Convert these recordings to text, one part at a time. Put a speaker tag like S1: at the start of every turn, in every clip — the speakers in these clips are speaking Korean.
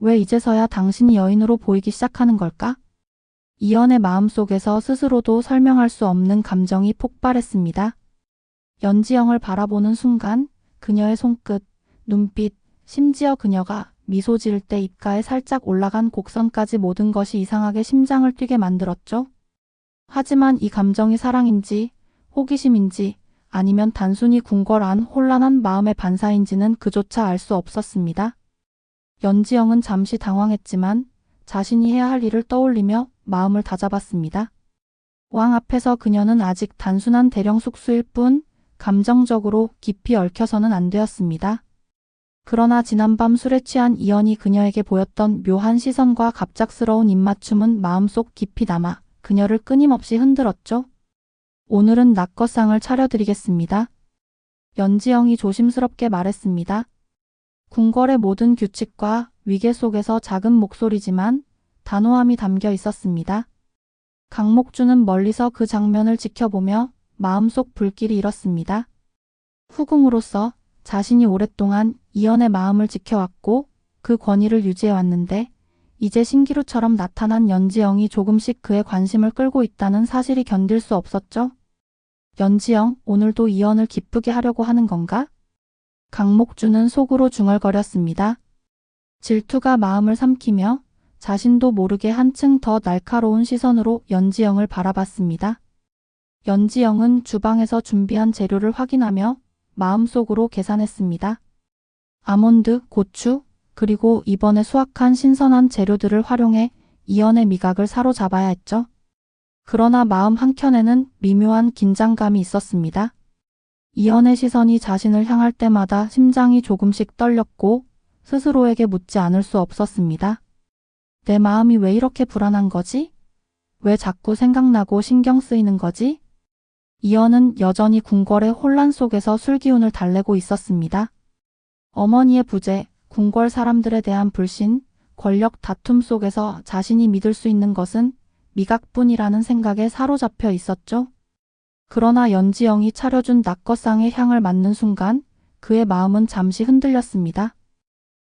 S1: 왜 이제서야 당신이 여인으로 보이기 시작하는 걸까? 이연의 마음속에서 스스로도 설명할 수 없는 감정이 폭발했습니다. 연지영을 바라보는 순간 그녀의 손끝, 눈빛, 심지어 그녀가 미소 지을 때 입가에 살짝 올라간 곡선까지 모든 것이 이상하게 심장을 뛰게 만들었죠. 하지만 이 감정이 사랑인지 호기심인지 아니면 단순히 궁궐한 혼란한 마음의 반사인지는 그조차 알 수 없었습니다. 연지영은 잠시 당황했지만 자신이 해야 할 일을 떠올리며 마음을 다잡았습니다. 왕 앞에서 그녀는 아직 단순한 대령 숙수일 뿐 감정적으로 깊이 얽혀서는 안 되었습니다. 그러나 지난밤 술에 취한 이연이 그녀에게 보였던 묘한 시선과 갑작스러운 입맞춤은 마음속 깊이 남아 그녀를 끊임없이 흔들었죠. 오늘은 낙거상을 차려드리겠습니다. 연지영이 조심스럽게 말했습니다. 궁궐의 모든 규칙과 위계 속에서 작은 목소리지만 단호함이 담겨 있었습니다. 강목주는 멀리서 그 장면을 지켜보며 마음속 불길이 일었습니다. 후궁으로서 자신이 오랫동안 이연의 마음을 지켜왔고 그 권위를 유지해왔는데 이제 신기루처럼 나타난 연지영이 조금씩 그의 관심을 끌고 있다는 사실이 견딜 수 없었죠. 연지영, 오늘도 이연을 기쁘게 하려고 하는 건가? 강목주는 속으로 중얼거렸습니다. 질투가 마음을 삼키며 자신도 모르게 한층 더 날카로운 시선으로 연지영을 바라봤습니다. 연지영은 주방에서 준비한 재료를 확인하며 마음속으로 계산했습니다. 아몬드, 고추, 그리고 이번에 수확한 신선한 재료들을 활용해 이연의 미각을 사로잡아야 했죠. 그러나 마음 한켠에는 미묘한 긴장감이 있었습니다. 이연의 시선이 자신을 향할 때마다 심장이 조금씩 떨렸고 스스로에게 묻지 않을 수 없었습니다. 내 마음이 왜 이렇게 불안한 거지? 왜 자꾸 생각나고 신경 쓰이는 거지? 이연은 여전히 궁궐의 혼란 속에서 술기운을 달래고 있었습니다. 어머니의 부재, 궁궐 사람들에 대한 불신, 권력 다툼 속에서 자신이 믿을 수 있는 것은 미각뿐이라는 생각에 사로잡혀 있었죠. 그러나 연지영이 차려준 낙거상의 향을 맡는 순간 그의 마음은 잠시 흔들렸습니다.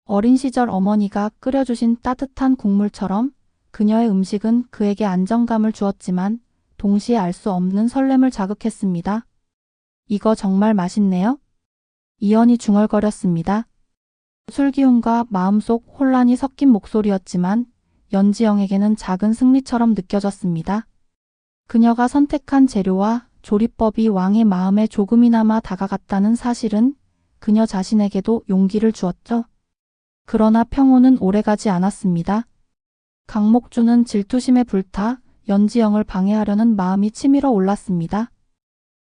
S1: 어린 시절 어머니가 끓여주신 따뜻한 국물처럼 그녀의 음식은 그에게 안정감을 주었지만 동시에 알 수 없는 설렘을 자극했습니다. 이거 정말 맛있네요. 이연이 중얼거렸습니다. 술기운과 마음속 혼란이 섞인 목소리였지만 연지영에게는 작은 승리처럼 느껴졌습니다. 그녀가 선택한 재료와 조리법이 왕의 마음에 조금이나마 다가갔다는 사실은 그녀 자신에게도 용기를 주었죠. 그러나 평온은 오래가지 않았습니다. 강목주는 질투심에 불타 연지영을 방해하려는 마음이 치밀어 올랐습니다.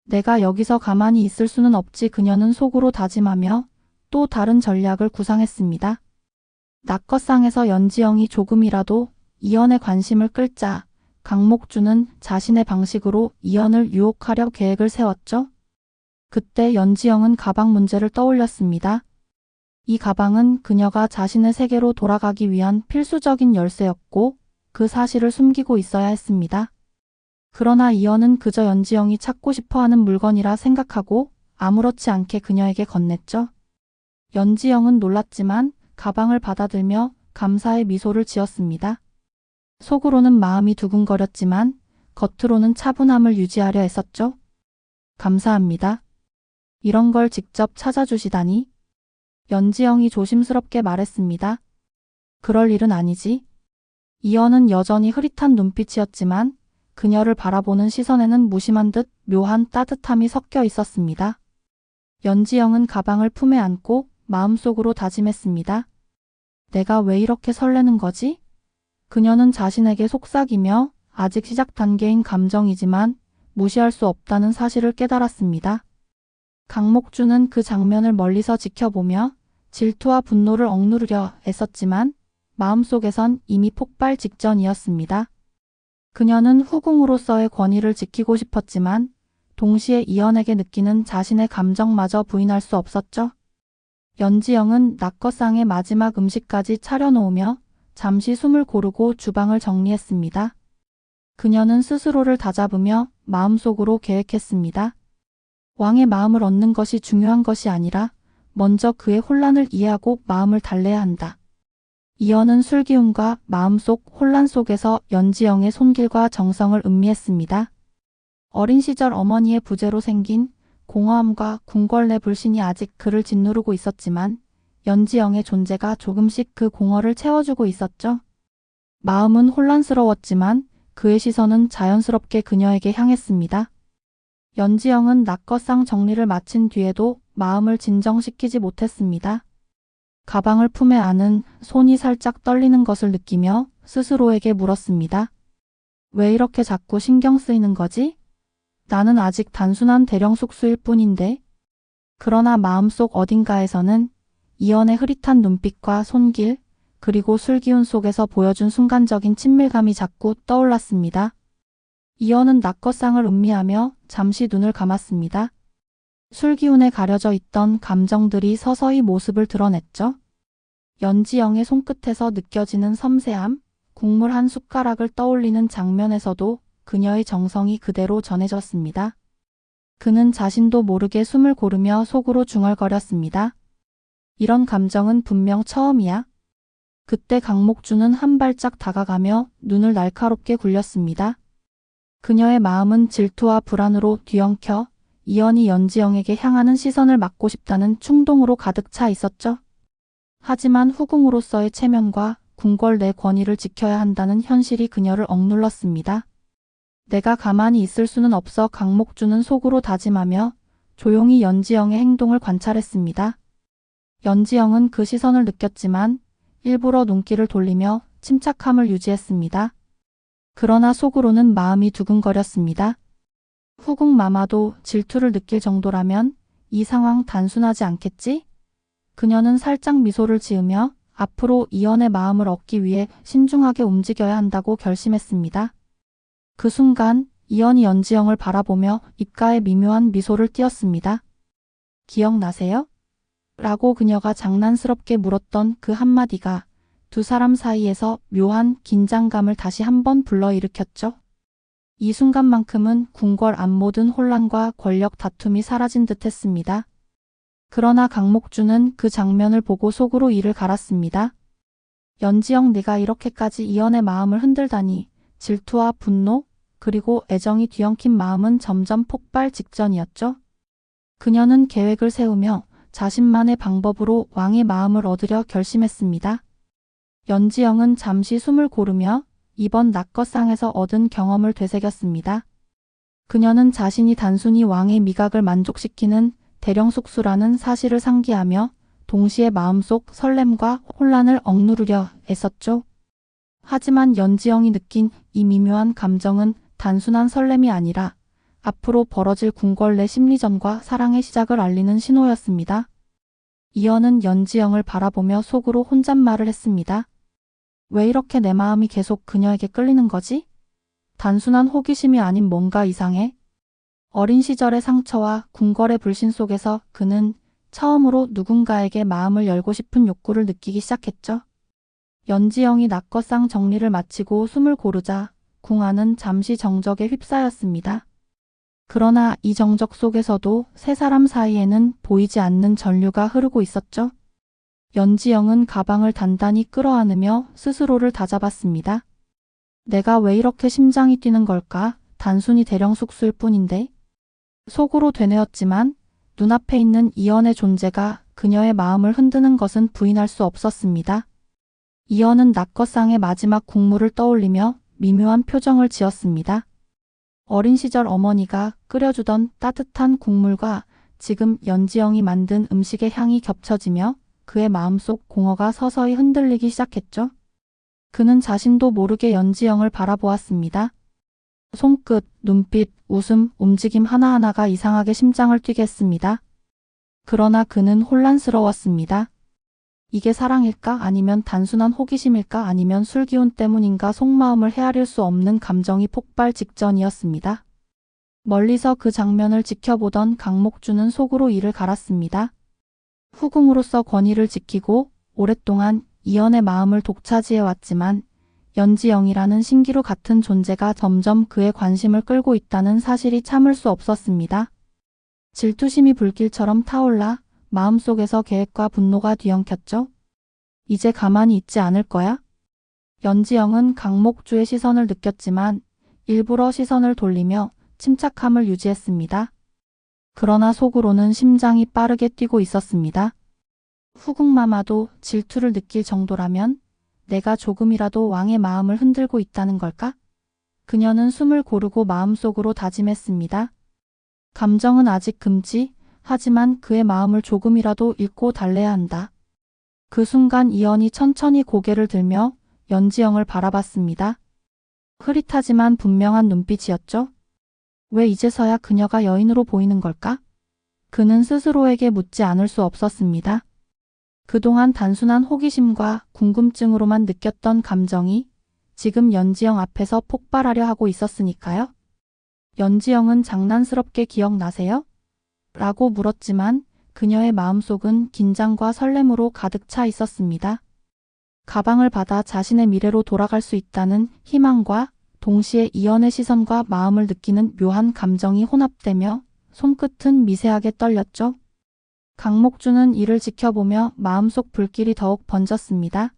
S1: 내가 여기서 가만히 있을 수는 없지 그녀는 속으로 다짐하며 또 다른 전략을 구상했습니다. 낙거상에서 연지영이 조금이라도 이연의 관심을 끌자 강목주는 자신의 방식으로 이연을 유혹하려 계획을 세웠죠. 그때 연지영은 가방 문제를 떠올렸습니다. 이 가방은 그녀가 자신의 세계로 돌아가기 위한 필수적인 열쇠였고 그 사실을 숨기고 있어야 했습니다. 그러나 이연은 그저 연지영이 찾고 싶어하는 물건이라 생각하고 아무렇지 않게 그녀에게 건넸죠. 연지영은 놀랐지만 가방을 받아들며 감사의 미소를 지었습니다. 속으로는 마음이 두근거렸지만 겉으로는 차분함을 유지하려 했었죠. 감사합니다. 이런 걸 직접 찾아주시다니. 연지영이 조심스럽게 말했습니다. 그럴 일은 아니지. 이연은 여전히 흐릿한 눈빛이었지만 그녀를 바라보는 시선에는 무심한 듯 묘한 따뜻함이 섞여 있었습니다. 연지영은 가방을 품에 안고 마음속으로 다짐했습니다. 내가 왜 이렇게 설레는 거지? 그녀는 자신에게 속삭이며 아직 시작 단계인 감정이지만 무시할 수 없다는 사실을 깨달았습니다. 강목주는 그 장면을 멀리서 지켜보며 질투와 분노를 억누르려 애썼지만 마음속에선 이미 폭발 직전이었습니다. 그녀는 후궁으로서의 권위를 지키고 싶었지만 동시에 이연에게 느끼는 자신의 감정마저 부인할 수 없었죠. 연지영은 낙거상의 마지막 음식까지 차려놓으며 잠시 숨을 고르고 주방을 정리했습니다. 그녀는 스스로를 다잡으며 마음속으로 계획했습니다. 왕의 마음을 얻는 것이 중요한 것이 아니라 먼저 그의 혼란을 이해하고 마음을 달래야 한다. 이연은 술기운과 마음속 혼란 속에서 연지영의 손길과 정성을 음미했습니다. 어린 시절 어머니의 부재로 생긴 공허함과 궁궐내 불신이 아직 그를 짓누르고 있었지만 연지영의 존재가 조금씩 그 공허를 채워주고 있었죠. 마음은 혼란스러웠지만 그의 시선은 자연스럽게 그녀에게 향했습니다. 연지영은 낙거상 정리를 마친 뒤에도 마음을 진정시키지 못했습니다. 가방을 품에 안은 손이 살짝 떨리는 것을 느끼며 스스로에게 물었습니다. 왜 이렇게 자꾸 신경 쓰이는 거지? 나는 아직 단순한 대령 숙수일 뿐인데. 그러나 마음속 어딘가에서는 이연의 흐릿한 눈빛과 손길, 그리고 술기운 속에서 보여준 순간적인 친밀감이 자꾸 떠올랐습니다. 이연은 낙거상을 음미하며 잠시 눈을 감았습니다. 술기운에 가려져 있던 감정들이 서서히 모습을 드러냈죠. 연지영의 손끝에서 느껴지는 섬세함, 국물 한 숟가락을 떠올리는 장면에서도 그녀의 정성이 그대로 전해졌습니다. 그는 자신도 모르게 숨을 고르며 속으로 중얼거렸습니다. 이런 감정은 분명 처음이야. 그때 강목주는 한 발짝 다가가며 눈을 날카롭게 굴렸습니다. 그녀의 마음은 질투와 불안으로 뒤엉켜 이연이 연지영에게 향하는 시선을 막고 싶다는 충동으로 가득 차 있었죠. 하지만 후궁으로서의 체면과 궁궐 내 권위를 지켜야 한다는 현실이 그녀를 억눌렀습니다. 내가 가만히 있을 수는 없어 강목주는 속으로 다짐하며 조용히 연지영의 행동을 관찰했습니다. 연지영은 그 시선을 느꼈지만 일부러 눈길을 돌리며 침착함을 유지했습니다. 그러나 속으로는 마음이 두근거렸습니다. 후궁 마마도 질투를 느낄 정도라면 이 상황 단순하지 않겠지? 그녀는 살짝 미소를 지으며 앞으로 이연의 마음을 얻기 위해 신중하게 움직여야 한다고 결심했습니다. 그 순간 이연이 연지영을 바라보며 입가에 미묘한 미소를 띄었습니다. 기억나세요? 라고 그녀가 장난스럽게 물었던 그 한마디가 두 사람 사이에서 묘한 긴장감을 다시 한번 불러일으켰죠. 이 순간만큼은 궁궐 앞 모든 혼란과 권력 다툼이 사라진 듯 했습니다. 그러나 강목주는 그 장면을 보고 속으로 이를 갈았습니다. 연지영, 네가 이렇게까지 이연의 마음을 흔들다니. 질투와 분노, 그리고 애정이 뒤엉킨 마음은 점점 폭발 직전이었죠. 그녀는 계획을 세우며 자신만의 방법으로 왕의 마음을 얻으려 결심했습니다. 연지영은 잠시 숨을 고르며 이번 낙거상에서 얻은 경험을 되새겼습니다. 그녀는 자신이 단순히 왕의 미각을 만족시키는 대령숙수라는 사실을 상기하며 동시에 마음속 설렘과 혼란을 억누르려 애썼죠. 하지만 연지영이 느낀 이 미묘한 감정은 단순한 설렘이 아니라 앞으로 벌어질 궁궐 내 심리전과 사랑의 시작을 알리는 신호였습니다. 이연은 연지영을 바라보며 속으로 혼잣말을 했습니다. 왜 이렇게 내 마음이 계속 그녀에게 끌리는 거지? 단순한 호기심이 아닌 뭔가 이상해. 어린 시절의 상처와 궁궐의 불신 속에서 그는 처음으로 누군가에게 마음을 열고 싶은 욕구를 느끼기 시작했죠. 연지영이 낙거상 정리를 마치고 숨을 고르자 궁 안은 잠시 정적에 휩싸였습니다. 그러나 이 정적 속에서도 세 사람 사이에는 보이지 않는 전류가 흐르고 있었죠. 연지영은 가방을 단단히 끌어안으며 스스로를 다잡았습니다. 내가 왜 이렇게 심장이 뛰는 걸까? 단순히 대령 숙수일 뿐인데. 속으로 되뇌었지만 눈앞에 있는 이연의 존재가 그녀의 마음을 흔드는 것은 부인할 수 없었습니다. 이연은 낙거상의 마지막 국물을 떠올리며 미묘한 표정을 지었습니다. 어린 시절 어머니가 끓여주던 따뜻한 국물과 지금 연지영이 만든 음식의 향이 겹쳐지며 그의 마음속 공허가 서서히 흔들리기 시작했죠. 그는 자신도 모르게 연지영을 바라보았습니다. 손끝, 눈빛, 웃음, 움직임 하나하나가 이상하게 심장을 뛰게 했습니다. 그러나 그는 혼란스러웠습니다. 이게 사랑일까? 아니면 단순한 호기심일까? 아니면 술기운 때문인가? 속마음을 헤아릴 수 없는 감정이 폭발 직전이었습니다. 멀리서 그 장면을 지켜보던 강목주는 속으로 이를 갈았습니다. 후궁으로서 권위를 지키고 오랫동안 이연의 마음을 독차지해왔지만 연지영이라는 신기루 같은 존재가 점점 그의 관심을 끌고 있다는 사실이 참을 수 없었습니다. 질투심이 불길처럼 타올라 마음속에서 계획과 분노가 뒤엉켰죠. 이제 가만히 있지 않을 거야? 연지영은 강목주의 시선을 느꼈지만 일부러 시선을 돌리며 침착함을 유지했습니다. 그러나 속으로는 심장이 빠르게 뛰고 있었습니다. 후궁마마도 질투를 느낄 정도라면 내가 조금이라도 왕의 마음을 흔들고 있다는 걸까? 그녀는 숨을 고르고 마음속으로 다짐했습니다. 감정은 아직 금지, 하지만 그의 마음을 조금이라도 읽고 달래야 한다. 그 순간 이연이 천천히 고개를 들며 연지영을 바라봤습니다. 흐릿하지만 분명한 눈빛이었죠. 왜 이제서야 그녀가 여인으로 보이는 걸까? 그는 스스로에게 묻지 않을 수 없었습니다. 그동안 단순한 호기심과 궁금증으로만 느꼈던 감정이 지금 연지영 앞에서 폭발하려 하고 있었으니까요. 연지영은 장난스럽게 기억나세요? 라고 물었지만 그녀의 마음속은 긴장과 설렘으로 가득 차 있었습니다. 가방을 받아 자신의 미래로 돌아갈 수 있다는 희망과 동시에 이연의 시선과 마음을 느끼는 묘한 감정이 혼합되며 손끝은 미세하게 떨렸죠. 강목주는 이를 지켜보며 마음속 불길이 더욱 번졌습니다.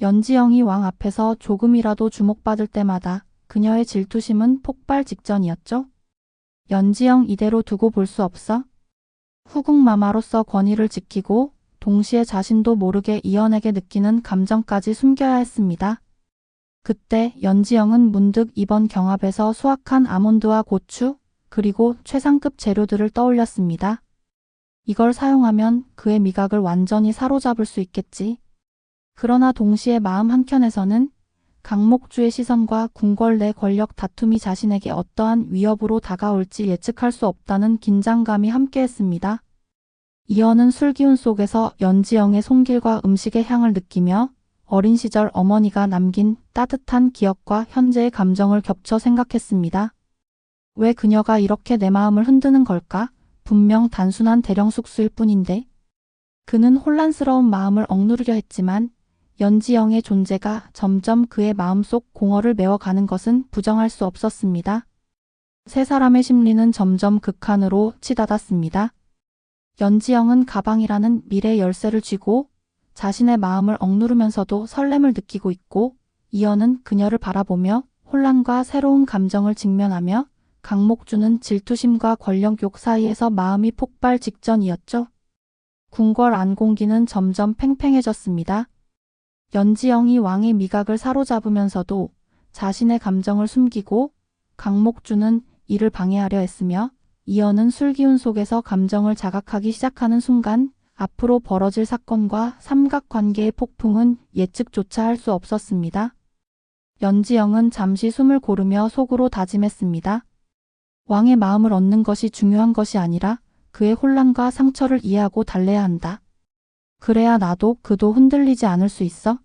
S1: 연지영이 왕 앞에서 조금이라도 주목받을 때마다 그녀의 질투심은 폭발 직전이었죠. 연지영 이대로 두고 볼 수 없어? 후궁마마로서 권위를 지키고 동시에 자신도 모르게 이연에게 느끼는 감정까지 숨겨야 했습니다. 그때 연지영은 문득 이번 경합에서 수확한 아몬드와 고추, 그리고 최상급 재료들을 떠올렸습니다. 이걸 사용하면 그의 미각을 완전히 사로잡을 수 있겠지. 그러나 동시에 마음 한켠에서는 강목주의 시선과 궁궐 내 권력 다툼이 자신에게 어떠한 위협으로 다가올지 예측할 수 없다는 긴장감이 함께했습니다. 이연은 술기운 속에서 연지영의 손길과 음식의 향을 느끼며 어린 시절 어머니가 남긴 따뜻한 기억과 현재의 감정을 겹쳐 생각했습니다. 왜 그녀가 이렇게 내 마음을 흔드는 걸까? 분명 단순한 대령 숙수일 뿐인데. 그는 혼란스러운 마음을 억누르려 했지만 연지영의 존재가 점점 그의 마음속 공허를 메워가는 것은 부정할 수 없었습니다. 세 사람의 심리는 점점 극한으로 치닫았습니다. 연지영은 가방이라는 미래 열쇠를 쥐고 자신의 마음을 억누르면서도 설렘을 느끼고 있고 이연은 그녀를 바라보며 혼란과 새로운 감정을 직면하며 강목주는 질투심과 권력욕 사이에서 마음이 폭발 직전이었죠. 궁궐 안 공기는 점점 팽팽해졌습니다. 연지영이 왕의 미각을 사로잡으면서도 자신의 감정을 숨기고 강목주는 이를 방해하려 했으며 이연은 술기운 속에서 감정을 자각하기 시작하는 순간 앞으로 벌어질 사건과 삼각관계의 폭풍은 예측조차 할 수 없었습니다. 연지영은 잠시 숨을 고르며 속으로 다짐했습니다. 왕의 마음을 얻는 것이 중요한 것이 아니라 그의 혼란과 상처를 이해하고 달래야 한다. 그래야 나도 그도 흔들리지 않을 수 있어.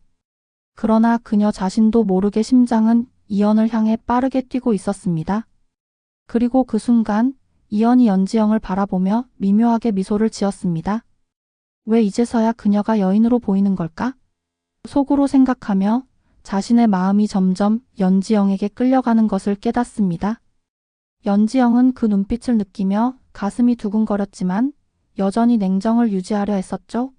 S1: 그러나 그녀 자신도 모르게 심장은 이연을 향해 빠르게 뛰고 있었습니다. 그리고 그 순간 이연이 연지영을 바라보며 미묘하게 미소를 지었습니다. 왜 이제서야 그녀가 여인으로 보이는 걸까? 속으로 생각하며 자신의 마음이 점점 연지영에게 끌려가는 것을 깨닫습니다. 연지영은 그 눈빛을 느끼며 가슴이 두근거렸지만 여전히 냉정을 유지하려 했었죠.